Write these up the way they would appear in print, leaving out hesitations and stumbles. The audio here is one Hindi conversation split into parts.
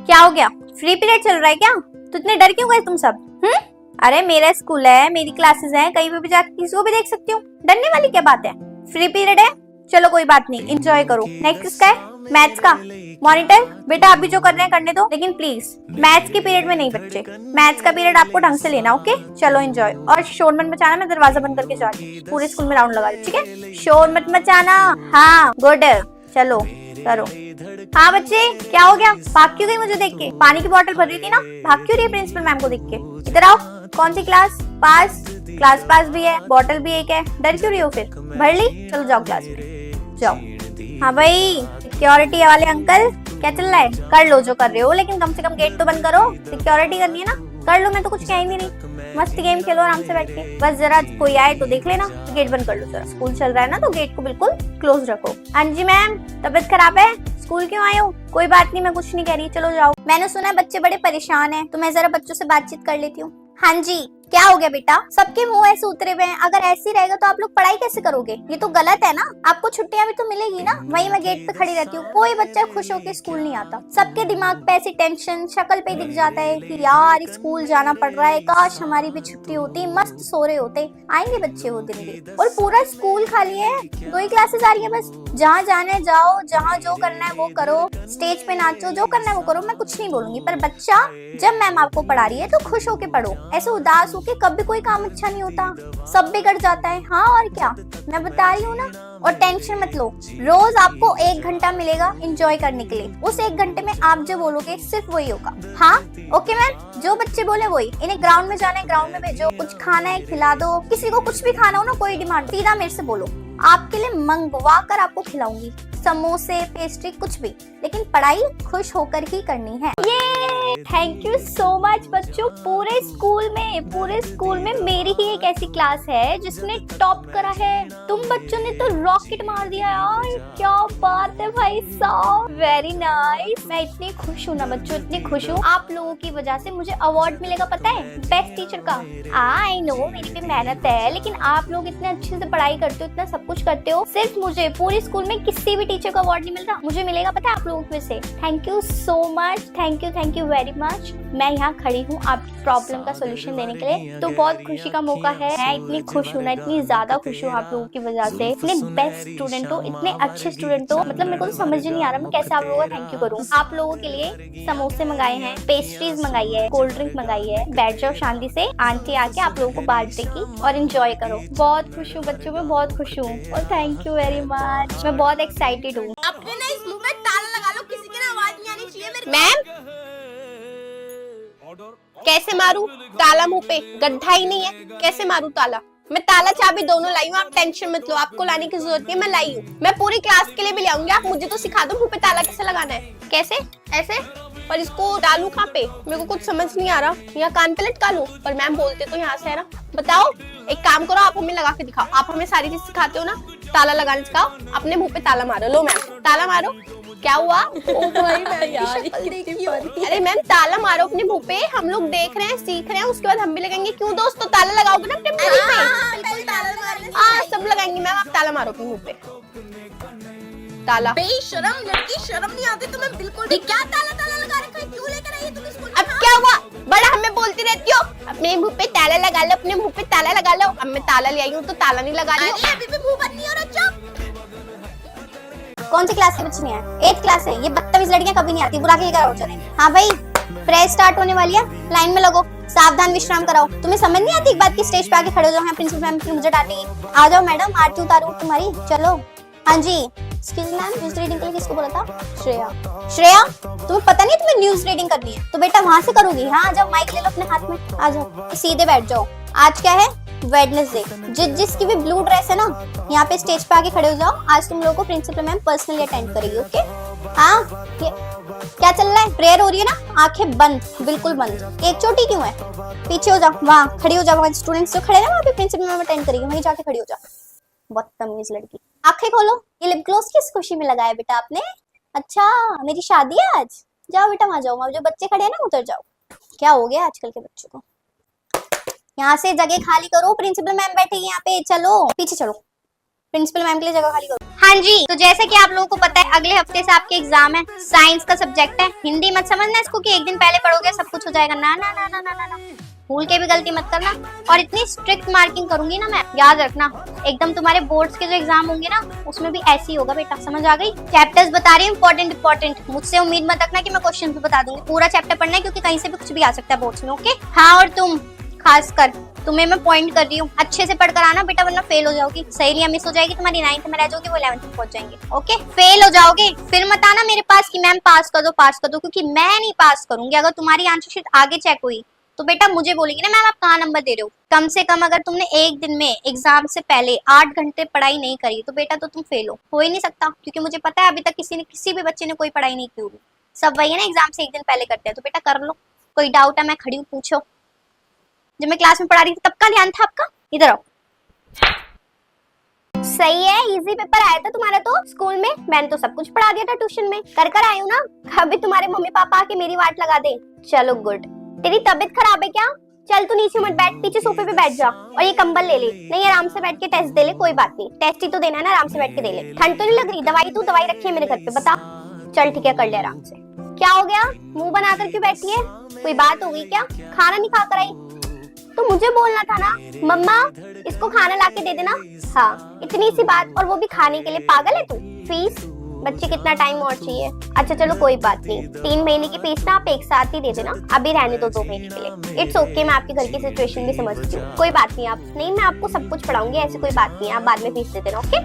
क्या हो गया? फ्री पीरियड चल रहा है क्या? तो इतने डर क्यों गए तुम सब? अरे मेरा स्कूल है, मेरी क्लासेस हैं, कहीं पे भी जाकर किसी को भी देख सकती हूँ। डरने वाली क्या बात है? फ्री पीरियड है, चलो कोई बात नहीं, एंजॉय करो। नेक्स्ट किसका है? मैथ्स का। मॉनिटर बेटा आप भी जो कर रहे हैं करने दो, लेकिन प्लीज मैथ्स के पीरियड में नहीं बच्चे। मैथ्स का पीरियड आपको ढंग से लेना, ओके? चलो एंजॉय। और शोर मत मचाना, मैं दरवाजा बंद करके जा रही हूँ। पूरे स्कूल में राउंड लगा रही हूँ, ठीक है? शोर मत मचाना। हाँ गुड, चलो करो। हाँ बच्चे क्या हो गया? भाग क्यों गई मुझे देख के? पानी की बोतल भर रही थी ना, भाग क्यों रही है प्रिंसिपल मैम को देख के? इधर आओ। कौन सी क्लास? पास। क्लास पास भी है, बोतल भी एक है, डर क्यों रही हो फिर? भर ली? चलो जाओ क्लास में जाओ। हाँ भाई सिक्योरिटी वाले अंकल क्या चल रहा है? कर लो जो कर रहे हो, लेकिन कम से कम गेट तो बंद करो। सिक्योरिटी करनी है ना, कर लो। मैं तो कुछ कह ही नहीं, मस्त गेम खेलो आराम से बैठ के। बस जरा कोई आए तो देख लेना, गेट बंद कर लो जरा। स्कूल चल रहा है ना तो गेट को बिल्कुल क्लोज रखो। हाँ जी मैम, तबीयत खराब है? स्कूल क्यों आए हो? कोई बात नहीं, मैं कुछ नहीं कह रही, चलो जाओ। मैंने सुना है बच्चे बड़े परेशान हैं, तो मैं जरा बच्चों से बातचीत कर लेती हूँ। हाँ जी क्या हो गया बेटा? सबके मुंह ऐसे उतरे हुए हैं, अगर ऐसे ही रहेगा तो आप लोग पढ़ाई कैसे करोगे? ये तो गलत है ना। आपको छुट्टियां भी तो मिलेगी ना। वही मैं गेट पे खड़ी रहती हूँ, कोई बच्चा खुश होकर स्कूल नहीं आता। सबके दिमाग पे ऐसी टेंशन शक्ल पे दिख जाता है कि यार स्कूल जाना पड़ रहा है, काश हमारी भी छुट्टी होती, मस्त सो रहे होते। आएंगे बच्चे वो दिन भी, और पूरा स्कूल खाली है, 2 ही क्लासेस आ रही है बस। जहाँ जाना है जाओ, जहाँ जो करना है वो करो, स्टेज पे नाचो, जो करना है वो करो, मैं कुछ नहीं बोलूंगी। पर बच्चा जब मैम आपको पढ़ा रही है तो खुश होके पढ़ो, ऐसे उदास होके कभी कोई काम अच्छा नहीं होता, सब बिगड़ जाता है। हाँ और क्या, मैं बता रही हूँ ना। और टेंशन मत लो, रोज आपको 1 घंटा मिलेगा एंजॉय करने के लिए। उस 1 घंटे में आप जो बोलोगे सिर्फ वही होगा। हाँ ओके मैम, जो बच्चे बोले वही। इन्हें ग्राउंड में जाना है ग्राउंड में भेजो, कुछ खाना है खिला दो, किसी को कुछ भी खाना हो ना, कोई डिमांड सीधा मेरे से बोलो, आपके लिए मंगवा कर आपको खिलाऊंगी, समोसे पेस्ट्री कुछ भी, लेकिन पढ़ाई खुश होकर ही करनी है। ये थैंक यू सो मच बच्चों। पूरे स्कूल में मेरी ही एक ऐसी क्लास है जिसने टॉप करा है। तुम बच्चों ने तो रॉकेट मार दिया यार, क्या बात है भाई साहब, वेरी नाइस। मैं इतनी खुश हूँ ना बच्चों, इतनी खुश हूँ। आप लोगों की वजह से मुझे अवार्ड मिलेगा, पता है, बेस्ट टीचर का। आई नो मेरी भी मेहनत है, लेकिन आप लोग इतने अच्छे से पढ़ाई करते हो, इतना सब कुछ करते हो, सिर्फ मुझे पूरे स्कूल में किसी भी टीचर को अवार्ड नहीं मिल रहा, मुझे मिलेगा पता है आप लोगों की वजह से। Thank you so much, thank you very much. मैं यहाँ खड़ी हूँ आपकी प्रॉब्लम का सोल्यूशन देने के लिए, तो बहुत खुशी का मौका है। मैं इतनी खुश हूँ ना, इतनी ज्यादा खुश हूँ आप लोगों की वजह से। इतने बेस्ट स्टूडेंट हो, इतने अच्छे स्टूडेंट हो, मतलब मेरे को तो समझ ही नहीं आ रहा मैं कैसे आप लोगों का थैंक यू करूँ। आप लोगों के लिए समोसे मंगाए हैं, पेस्ट्रीज मंगाई है, कोल्ड ड्रिंक मंगाई है। बैठ जाओ शांति से, आंटी आके आप लोगों को बांट देगी और एंजॉय करो। बहुत खुश हूँ बच्चों, मैं बहुत खुश हूँ और थैंक यू वेरी मच। मैं बहुत एक्साइटेड हूँ। अपने ना इस मुंह में ताला लगा लो, किसी के ना आवाज नहीं आनी चाहिए मेरे। मैम कैसे मारूं ताला? मुंह पे गड्ढा ही नहीं है, कैसे मारूं ताला? मैं ताला चाबी दोनों लाई हूँ, आप टेंशन मत लो, आपको लाने की जरूरत नहीं है, मैं लाई हूँ। मैं पूरी क्लास के लिए भी ले आऊंगी, आप मुझे तो सिखा दो मुंह पे ताला कैसे लगाना है। कैसे? ऐसे? पर इसको डालूं कहाँ पे? मेरे को कुछ समझ नहीं आ रहा। यहाँ कान पे लटका लूं? पर मैम बोलते तो यहाँ से है ना। बताओ एक काम करो, आप हमें लगा के दिखाओ, आप हमें सारी चीज सिखाते हो ना, ताला लगाने सिखाओ, अपने मुंह पे ताला मारो। लो मैम ताला मारो। क्या हुआ? ओ भाई अरे मैम ताला मारो अपने मुंह पे, हम लोग देख रहे हैं सीख रहे हैं, उसके बाद हम भी लगाएंगे। क्यों दोस्तों, ताला लगाओगे ना अपने मुंह पे? हाँ सब लगाएंगे मैम, आप ताला मारो अपने मुंह पे। ताला बेशरम लड़की, शर्म नहीं आती तुम्हें बिल्कुल भी? क्या ताला लगा रखा है, क्यों लेकर आई है तुम स्कूल में? अब क्या हुआ? बड़ा हमें बोलती रहती हो अपने मुंह पे ताला लगा लो, अपने मुंह पे ताला लगा लो। अब मैं ताला ले आई हूँ तो ताला नहीं लगा रही हूँ। अभी भी मुंह बंद नहीं हो रहा। चुप। कौन सी क्लास के बच्चे नहीं आए? 8th क्लास है। ये बदतमीज लड़कियां कभी नहीं आती, बुरा के लेकर आओ चले। हाँ भाई प्रेयर स्टार्ट होने वाली है, लाइन में लगो, सावधान विश्राम कराओ। तुम्हें समझ नहीं आती एक बात की स्टेज पे आके खड़े हो जाओ, प्रिंसिपल मैम फिर मुझे डांटेगी। आ जाओ मैडम, आरती उतारो तुम्हारी, चलो। हाँ जी एक्सक्यूज मैम, न्यूज रीडिंग के लिए किसको बोला था? श्रेया तुम्हें पता नहीं तुम्हें न्यूज रीडिंग करनी है तो बेटा वहां से करोगी। हाँ आ जाओ, माइक ले लो अपने हाथ में, आ जाओ सीधे बैठ जाओ। आज क्या है? वेडनेसडे। जिसकी भी ब्लू ड्रेस है ना, यहाँ पे स्टेज पे आके खड़े हो जाओ। आज तुम लोगों को प्रिंसिपल मैम पर्सनली अटेंड करेगी, ओके? हाँ क्या चल रहा है? प्रेयर हो रही है ना, आंखें बंद, बिल्कुल बंद। एक चोटी क्यों है? पीछे हो जाओ, वहाँ खड़ी हो जाओ, वहाँ स्टूडेंट्स जो खड़े हैं वहाँ पे प्रिंसिपल मैम अटेंड करेगी, वहीं जाके खड़ी हो जाओ। बदतमीज लड़की। आंखें खोलो। ये लिप ग्लॉस किस खुशी में लगाया बेटा आपने? अच्छा मेरी शादी है आज। जाओ बेटा वहां जाओ, वहां जो बच्चे खड़े हैं ना उतर जाओ। क्या हो गया आजकल के बच्चों को? यहाँ से जगह खाली करो, प्रिंसिपल मैम बैठेगी यहाँ पे, चलो पीछे चलो, प्रिंसिपल मैम के लिए जगह खाली करो। हाँ जी, तो जैसा कि आप लोगों को पता है अगले हफ्ते से आपके एग्जाम है, साइंस का सब्जेक्ट है। हिंदी मत समझना इसको कि एक दिन पहले पढ़ोगे सब कुछ हो जाएगा, ना ना ना ना ना ना, ना। भूल के भी गलती मत करना। और इतनी स्ट्रिक्ट मार्किंग करूंगी ना मैं, याद रखना एकदम तुम्हारे बोर्ड्स के जो एग्जाम होंगे ना उसमें भी ऐसे ही होगा बेटा, समझ आ गई? चैप्टर्स बता रही हूँ इंपॉर्टेंट, मुझसे उम्मीद मत रखना कि मैं क्वेश्चन भी बता दूंगी, पूरा चैप्टर पढ़ना है क्योंकि कहीं से भी कुछ भी आ सकता है बोर्ड्स में। ओके हाँ, और तुम खासकर तुम्हें मैं पॉइंट कर रही हूँ, अच्छे से पढ़कर आना बेटा वरना फेल हो जाओगी। सहेलियां मिस हो जाएगी तुम्हारी, 9th में रह जाओगी, वो 11th में पहुंच जाएंगे। ओके फेल हो जाओगे फिर मत आना मेरे पास कि मैम पास कर दो, क्योंकि मैं नहीं पास करूंगी। अगर तुम्हारी आंसर शीट आगे चेक हुई तो बेटा मुझे बोलेंगे ना मैम आप कहाँ नंबर दे रहे हो। कम से कम अगर तुमने एक दिन में एग्जाम से पहले 8 घंटे पढ़ाई नहीं करी तो बेटा तो तुम फेल हो ही नहीं सकता, क्योंकि मुझे पता है अभी तक किसी भी बच्चे ने कोई पढ़ाई नहीं की होगी। सब वही है ना एग्जाम से एक दिन पहले करते हैं, तो बेटा कर लो। कोई डाउट है मैं खड़ी हूँ, पूछो। जब मैं क्लास में पढ़ा रही थी तब का ध्यान था आपका? इधर आओ। सही है, इजी पेपर आया था तुम्हारा तो स्कूल में, मैंने तो सब कुछ पढ़ा दिया था ट्यूशन में, कर आई हूँ ना। अभी तुम्हारे मम्मी पापा आके मेरी वाट लगा दे। चलो गुड। तेरी तबीयत खराब है क्या? चल तू नीचे मत बैठ, पीछे सोफे पे बैठ जा और ये कंबल ले ले। नहीं आराम से बैठ के टेस्ट दे ले, कोई बात नहीं, टेस्ट ही तो देना है ना, आराम से बैठ के दे ले। ठंड तो नहीं लग रही? दवाई रखी है मेरे घर पे, बता। चल ठीक है कर ले आराम से। क्या हो गया, मुंह बनाकर क्यों बैठी है? कोई बात हो गई क्या? खाना नहीं खाकर आई तो मुझे बोलना था ना, मम्मा इसको खाना लाके दे देना। हाँ इतनी सी बात, और वो भी खाने के लिए? पागल है तू? फीस बच्चे कितना टाइम और चाहिए? अच्छा चलो कोई बात नहीं, 3 महीने की फीस ना आप एक साथ ही दे देना, अभी रहने दो 2 महीने के लिए। इट्स ओके, मैं आपके घर की सिचुएशन भी समझती हूँ, कोई बात नहीं। आप नहीं, मैं आपको सब कुछ पढ़ाऊंगी, ऐसी कोई बात नहीं, आप बाद में फीस दे देना। ओके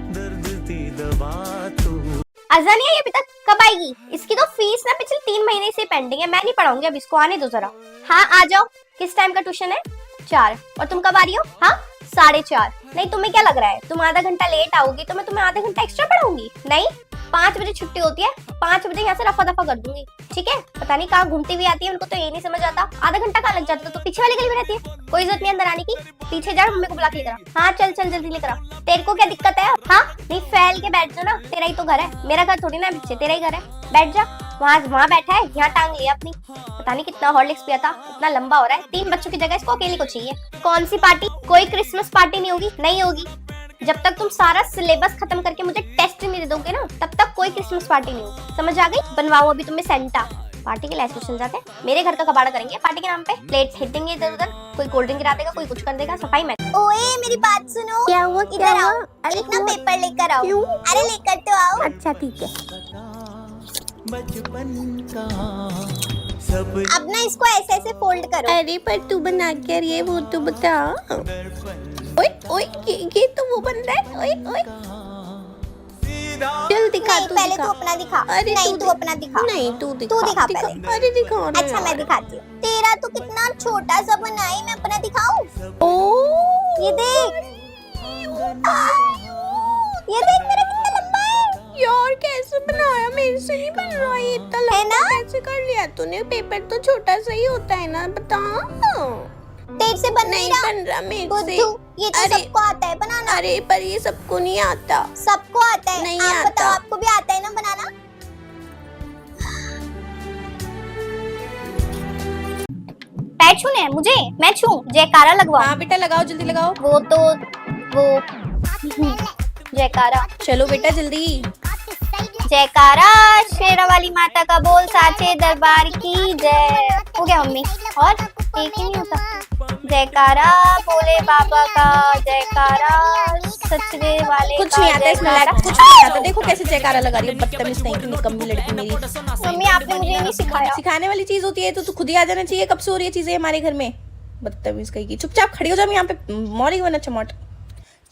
अज़ा नहीं आई अभी तक, कब आएगी? इसकी तो फीस ना पिछले 3 महीने से पेंडिंग है, मैं नहीं पढ़ाऊंगी अब इसको, आने दो जरा। हाँ आ जाओ। किस टाइम का ट्यूशन है? 4। और तुम कब आ रही हो? हाँ 4:30। नहीं तुम्हें क्या लग रहा है तुम आधा घंटा लेट आओगी तो मैं तुम्हें आधा घंटा एक्स्ट्रा पढ़ाऊंगी? नहीं, 5 बजे छुट्टी होती है, 5 बजे यहाँ से रफा दफा कर दूंगी, ठीक है? पता नहीं कहाँ घूमती हुई आती है, उनको तो ये नहीं समझ आता आधा घंटा कहाँ लग जाता है। तो पीछे वाली गली में रहती है, कोई जरूरत नहीं अंदर आने की, पीछे जा, मम्मी को बुला के लेकर आ। हाँ चल चल जल्दी लेकर आ। तेरे को क्या दिक्कत है? हाँ नहीं फैल के बैठ जाओ ना, तेरा ही तो घर है, मेरा घर थोड़ी ना पीछे, तेरा ही घर है, बैठ जा। वहाँ बैठा है, यहाँ टांग लिया अपनी, पता नहीं कितना हॉर्लिक्स पिया था, इतना लंबा हो रहा है। 3 बच्चों की जगह इसको अकेले को चाहिए। कौन सी पार्टी? कोई क्रिसमस पार्टी नहीं होगी, नहीं होगी। जब तक तुम सारा सिलेबस खत्म करके मुझे टेस्ट नहीं दे दोगे ना तब तक कोई क्रिसमस पार्टी नहीं होगी, समझ आ गई? बनवाओ अभी तुम्हें सेंटा। पार्टी के लिए ऐसे चल जाते हैं, मेरे घर का कबाड़ा करेंगे पार्टी के नाम पे, प्लेट फेंक देंगे इधर उधर, कोई कोल्ड ड्रिंक गिरा देगा, कोई कुछ कर देगा, सफाई में। ओए मेरी बात सुनो। क्या हुआ? इधर आओ, एक ना पेपर लेकर आओ। क्यों? अरे लेकर तो आओ। अच्छा ठीक है। अब ना इसको ऐसे ऐसे फोल्ड करो। अरे पर तू बना क्या रही है वो तो बता। ओए ओए ये तो वो बन रहा है। ओए ओए चल दिखा, नहीं, तू पहले दिखा। तू अपना दिखा। अरे नहीं तू अपना दिखा। नहीं तू दिखा, तू दिखा पहले। अरे दिखा ना अच्छा मैं यार। दिखाती हूँ। तेरा तो कितना छोटा सा बना है, मैं अपना दिखाऊं? ओ ये देख, ये देख मेरा कितना लंबा है। यार कैसे बनाया? मेरे से नहीं बन रहा ये इतना है लंबा, ना? कैसे कर लिया तूने? पेपर तो छोटा सा ही होता है ना, बता। तेरे से बन नहीं रहा। बन रहा मेरे से। बुद्धू, ये तो अरे- सबको आता है बनाना। अरे पर ये सबको नहीं आता। सबको आता है। नहीं आप आता। बताओ, आपको भी आता है ना बनाना? पैर छूने हैं मुझे? मैं छू? जयकारा लगवाओ? हाँ बेटा लगाओ, जल्दी लगाओ। वो जयकारा। चलो बेटा जल्दी। जयकारा शेरा वाली माता का बोल, साचे दरबार की जय। हो गया मम्मी? और एक ही नहीं होता? जयकारा बोले बाबा का, जयकारा सचरे वाले कुछ का नहीं आता इसमें, जयकारा। कुछ नहीं आता। देखो कैसे जयकारा लगा रही है, बदतमीज नहीं की निकम्मी लड़की मेरी। मम्मी आपने मुझे नहीं सिखाया। सिखाने वाली चीज होती है तो तू खुद ही आ जाना चाहिए। कब से हो रही है चीजें हमारे घर में? बदतमीज कहीं की। चुपचाप खड़ी हो जाओ, यहाँ पे मौरी बना चमोट।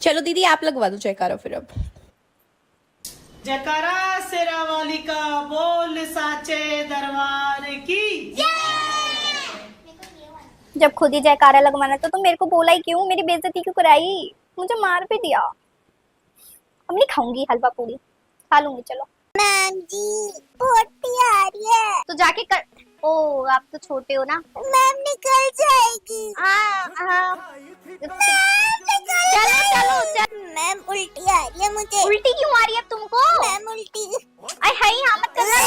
चलो दीदी आप लगवा दो जयकारा फिर। अब जयकारा शेरा वाली का बोल, साचे दरबार की। जब खुद ही जयकारा लगवाना था तो मेरे को बोला ही क्यों? मेरी बेइज्जती क्यों कराई? मुझे मार भी दिया। अब नहीं खाऊंगी हलवा पूरी, खा लूंगी। चलो मैम जी बहुत प्यारी है। तो जाके कर। ओ आप तो छोटे हो ना। मैम निकल जाएगी। हाँ चलो चलो चल। मैम उल्टी आ रही है मुझे। उल्टी क्यों आ रही है अब तुमको? मैम उल्टी। अरे हाय यहाँ मत करना।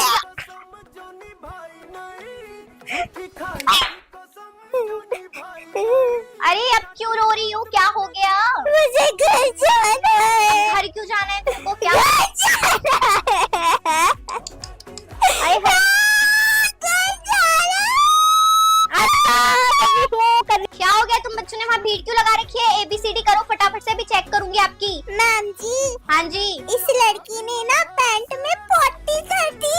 अरे अब क्यों रो रही हो? क्या हो गया? मुझे घर जाना है। घर क्यों जाना है तुमको? क्या यहाँ भीड़ क्यों लगा रखी है? ABCD करो फटाफट से, अभी चेक करूंगी आपकी। मैम जी, हाँ जी। इस लड़की ने ना पैंट में पॉटी कर दी।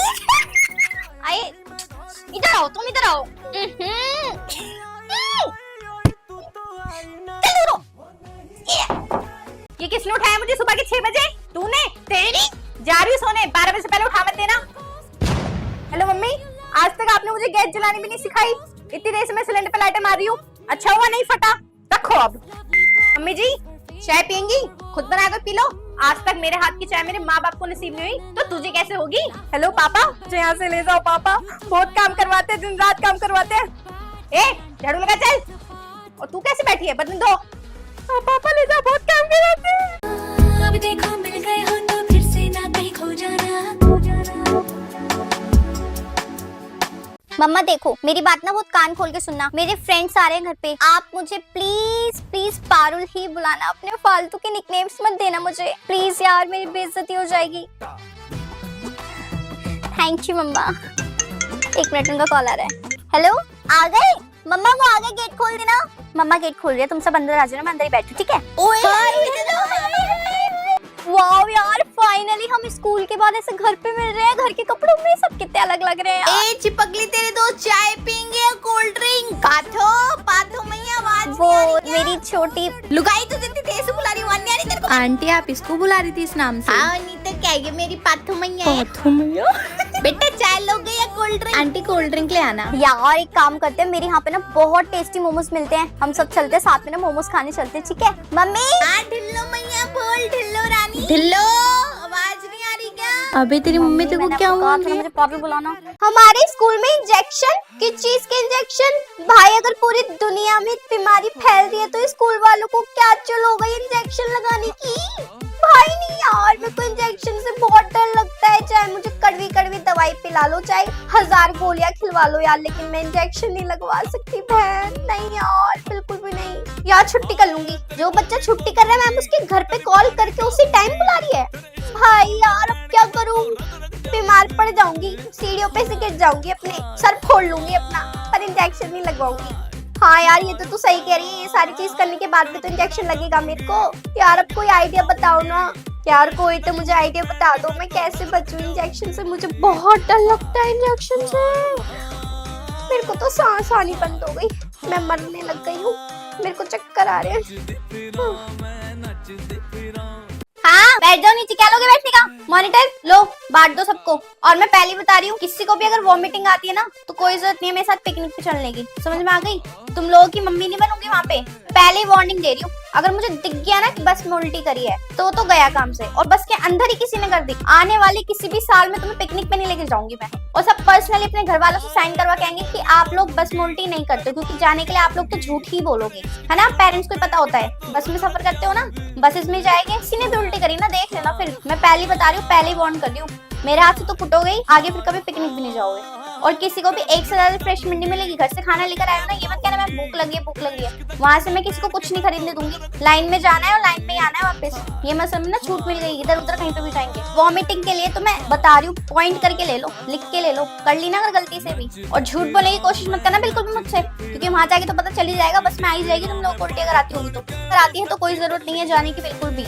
आए इधर आओ, तुम इधर आओ। ये किसने उठाया मुझे सुबह के 6 बजे? तूने? तेरी? जा रही हूँ सोने, 12 बजे से पहले उठा मत देना। हेलो मम्मी, आज तक आपने मुझे गैस जलानी भी नहीं सिखाई। इतनी देर से मैं सिलेंडर पे लाइटर मार रही हूँ। अच्छा हुआ नहीं फटा, रखो अब। मम्मी जी, चाय पियेंगी? खुद बना कर पी लो। आज तक मेरे हाथ की चाय मेरे माँ बाप को नसीब नहीं हुई, तो तुझे कैसे होगी? हेलो पापा, मुझे यहाँ से ले जाओ पापा, बहुत काम करवाते हैं, दिन रात काम करवाते हैं। ए झाड़ू लगा चल। और तू कैसे बैठी है? बदन धो। पापा ले जाओ, बहुत काम करवाते हैं। अब देखो मिल गए हो तो फिर से ना कहीं खो जाना। मम्मा देखो, मेरी बात ना बहुत कान खोल के सुनना। मेरे फ्रेंड्स आ रहे हैं घर पे, आप मुझे प्लीज प्लीज पारुल ही बुलाना, अपने फालतू के निकनेम्स मत देना मुझे प्लीज यार, मेरी बेइज्जती हो जाएगी। थैंक यू मम्मा। 1 मिनट, उनका कॉल आ रहा है। हेलो, आ गए? मम्मा वो आ गए, गेट खोल देना। मम्मा गेट खोल रही है, तुम सब अंदर आ जाना, मैं अंदर ही बैठू, ठीक है? वाओ यार, फाइनली हम स्कूल के बाद ऐसे घर पे मिल रहे हैं। घर के कपड़ों में सब कितने अलग लग रहे हैं यार। ए चिपकली, तेरे दोस्त चाय पीएंगे या कोल्ड ड्रिंक? पाथो पाथो मैया, आवाज वो नहीं आ रही क्या? मेरी छोटी लुगाई तो जितनी तेज से बुला रही, आवाज नहीं आ रही तेरे को? आंटी आप इसको बुला रही थी इस नाम से? हाँ नहीं तो क्या, ये मेरी पाथो मैया है। बेटा चाय लोगे या cold drink? Aunty cold drink ले आना। यार एक काम करते हैं, मेरे यहाँ पे ना बहुत टेस्टी मोमोज मिलते हैं, हम सब चलते हैं साथ में ना मोमोज खाने चलते हैं, ठीक है? मम्मी हाँ ढिल्लो मैया बोल, ढिल्लो रानी ढिल्लो, आवाज नहीं आ रही क्या? अबे तेरी मम्मी तेरे को क्या हुआ? मुझे पापा बुलाना। हमारे स्कूल में इंजेक्शन, किस चीज के इंजेक्शन? भाई अगर पूरी दुनिया में बीमारी फैल रही है तो स्कूल वालों को क्या चल हो गई इंजेक्शन लगाने की? भाई नहीं यार, मेरे को इंजेक्शन से बहुत डर लगता है। चाहे मुझे कड़वी कड़वी दवाई पिला लो, चाहे 1000 गोलियां खिलवा लो यार, लेकिन मैं इंजेक्शन नहीं लगवा सकती बहन। नहीं यार, बिल्कुल भी नहीं यार, छुट्टी कर लूंगी। जो बच्चा छुट्टी कर रहा है मैम उसके घर पे कॉल करके उसी टाइम बुला रही है। भाई यार अब क्या करूं, बीमार पड़ जाऊंगी, सीढ़ियों पे से गिर जाऊंगी, अपने सर फोड़ लूंगी अपना, पर इंजेक्शन नहीं लगवाऊंगी। हाँ यार ये तो तू सही कह रही है, ये सारी चीज करने के बाद भी तो इंजेक्शन लगेगा मेरे को। यार अब कोई आइडिया बताओ ना यार, कोई तो मुझे आइडिया बता दो, मैं कैसे बचूं इंजेक्शन से? मुझे बहुत डर लगता है इंजेक्शन से। मेरे को तो सांस आनी बंद हो गई, मैं मरने लग गई हूँ, मेरे को चक्कर आ रहे हैं। हाँ बैठ जाओ नीचे, क्या लोगे बैठने का? मॉनिटर लो, बांट दो सबको। और मैं पहले बता रही हूँ, किसी को भी अगर वॉमिटिंग आती है ना तो कोई जरूरत नहीं है मेरे साथ पिकनिक पे चलने की, समझ में आ गई? तुम लोगों की मम्मी नहीं बनूंगी वहाँ पे, पहले ही वार्निंग दे रही हूँ। अगर मुझे दिख गया ना कि बस में उल्टी करी है तो गया काम से, और बस के अंदर ही किसी ने कर दी, आने वाले किसी भी साल में तुम्हें पिकनिक पे नहीं लेके जाऊंगी मैं। और सब पर्सनली अपने घर वालों से साइन करवा के आएंगे कि आप लोग बस में उल्टी नहीं करते, क्योंकि जाने के लिए आप लोग तो झूठ ही बोलोगे, है ना? पेरेंट्स को पता होता है, बस में सफर करते हो ना, बसेस में जाएंगे, किसी ने भी उल्टी करी ना देख लेना फिर। मैं पहले ही बता रही हूँ, पहले ही वार्न कर रही हूँ, मेरे हाथ से तो फुट हो गई, आगे फिर कभी पिकनिक भी नहीं जाओगे। और किसी को भी एक से ज्यादा फ्रेश मिलनी मिलेगी, घर से खाना लेकर आए हो ना, ये मत कहना मैं भूख लगी है। वहां से मैं किसी को कुछ नहीं खरीदने दूंगी, लाइन में जाना है और लाइन में ही आना है वापस। ये मैं समझना छूट मिल गई, इधर उधर कहीं पे भी जाएंगे। वॉमिटिंग के लिए तो मैं बता रही हूँ, पॉइंट करके ले लो, लिख के ले लो, कर ली ना अगर गलती से भी। और झूठ बोलने की कोशिश मत करना बिल्कुल भी मुझसे, क्योंकि वहां जाके तो पता चल ही जाएगा, बस में आ ही जाएगी तुम लोगों को उल्टी अगर आती होगी तो। अगर आती है तो कोई जरूरत नहीं है जाने की बिल्कुल भी।